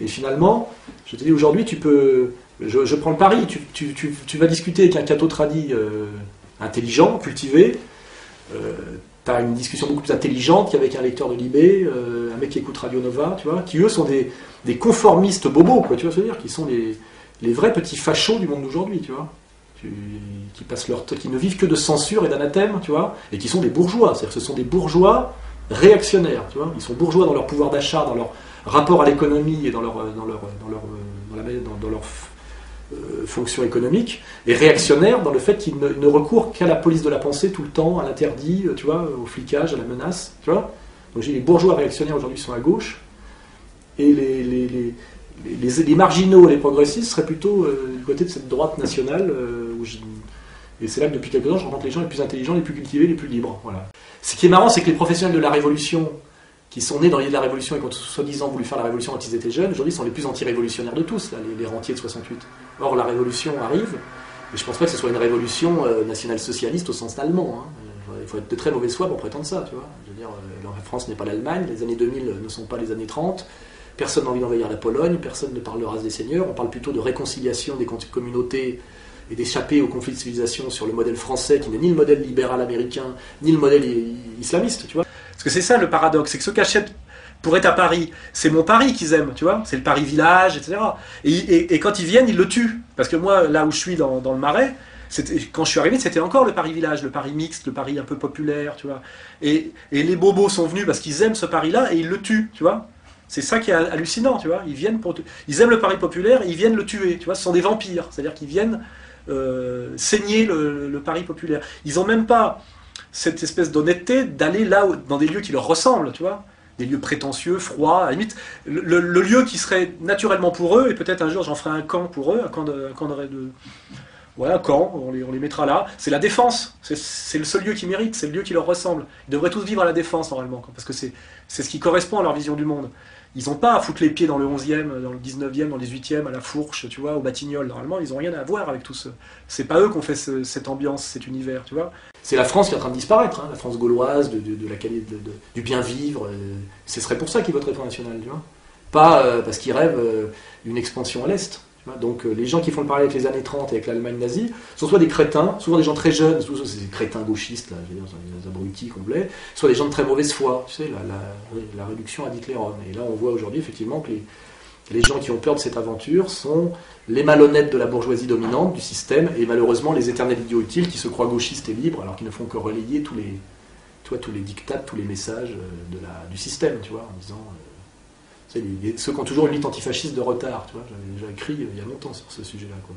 Et finalement, je te dis aujourd'hui, tu peux... Je prends le pari, tu vas discuter avec un catho tradi intelligent, cultivé, tu as une discussion beaucoup plus intelligente qu'avec un lecteur de Libé, un mec qui écoute Radio Nova, tu vois, qui eux sont des conformistes bobos, quoi, tu vois ce que je veux dire, qui sont les vrais petits fachos du monde d'aujourd'hui, tu vois, qui ne vivent que de censure et d'anathème, tu vois, et qui sont des bourgeois, c'est-à-dire que ce sont des bourgeois réactionnaires, tu vois, ils sont bourgeois dans leur pouvoir d'achat, dans leur rapport à l'économie et dans leur fonction économique, et réactionnaires dans le fait qu'ils ne recourent qu'à la police de la pensée tout le temps, à l'interdit, tu vois, au flicage, à la menace, tu vois. Donc j'ai les bourgeois réactionnaires aujourd'hui sont à gauche, et les marginaux, les progressistes seraient plutôt du côté de cette droite nationale, et c'est là que depuis quelques temps je rencontre les gens les plus intelligents, les plus cultivés, les plus libres. Voilà. Ce qui est marrant, c'est que les professionnels de la Révolution, qui sont nés dans l'idée de la Révolution et qui ont soi-disant voulu faire la Révolution quand ils étaient jeunes, aujourd'hui sont les plus anti-révolutionnaires de tous, là, les rentiers de 68. Or, la Révolution arrive, et je ne pense pas que ce soit une révolution nationale-socialiste au sens allemand. Hein. Il faut être de très mauvaise foi pour prétendre ça, tu vois. Je veux dire, la France n'est pas l'Allemagne, les années 2000 ne sont pas les années 30, personne n'a envie d'envahir la Pologne, personne ne parle de race des seigneurs, on parle plutôt de réconciliation des communautés et d'échapper au conflit de civilisation sur le modèle français, qui n'est ni le modèle libéral américain, ni le modèle islamiste, tu vois. Parce que c'est ça le paradoxe, c'est que ceux qui achètent pour être à Paris, c'est mon Paris qu'ils aiment, tu vois, c'est le Paris village, etc. Et quand ils viennent, ils le tuent. Parce que moi, là où je suis dans le Marais, quand je suis arrivé, c'était encore le Paris village, le Paris mixte, le Paris un peu populaire, tu vois. Et les bobos sont venus parce qu'ils aiment ce Paris-là et ils le tuent, tu vois. C'est ça qui est hallucinant, tu vois. Ils aiment le Paris populaire et ils viennent le tuer, tu vois. Ce sont des vampires, c'est-à-dire qu'ils viennent saigner le Paris populaire. Ils n'ont même pas cette espèce d'honnêteté d'aller là dans des lieux qui leur ressemblent, tu vois, des lieux prétentieux, froids, à la limite, le lieu qui serait naturellement pour eux, et peut-être un jour j'en ferai un camp pour eux, un camp de voilà, camp, on les mettra là, c'est la Défense, c'est le seul lieu qu'ils méritent, c'est le lieu qui leur ressemble. Ils devraient tous vivre à la Défense normalement, parce que c'est ce qui correspond à leur vision du monde. Ils n'ont pas à foutre les pieds dans le 11e, dans le 19e, dans le 18e, à la Fourche, tu vois, au Batignolles. Normalement, ils n'ont rien à voir avec tout ça. C'est pas eux qui ont fait cette ambiance, cet univers, tu vois. C'est la France qui est en train de disparaître, hein, la France gauloise, du bien vivre. Ce serait pour ça qu'ils voteraient Front National, tu vois. Pas parce qu'ils rêvent d'une expansion à l'Est. Donc les gens qui font le parallèle avec les années 30 et avec l'Allemagne nazie sont soit des crétins, souvent des gens très jeunes, souvent c'est des crétins gauchistes, là, je veux dire, des abrutis complets, soit des gens de très mauvaise foi, tu sais, la réduction ad Hitlerum. Et là on voit aujourd'hui effectivement que les gens qui ont peur de cette aventure sont les malhonnêtes de la bourgeoisie dominante, du système, et malheureusement les éternels idiots utiles qui se croient gauchistes et libres alors qu'ils ne font que relayer tous les dictats, tous les messages du système, tu vois, en disant... ceux qui ont toujours une lutte antifasciste de retard, tu vois, j'avais écrit il y a longtemps sur ce sujet-là, quoi.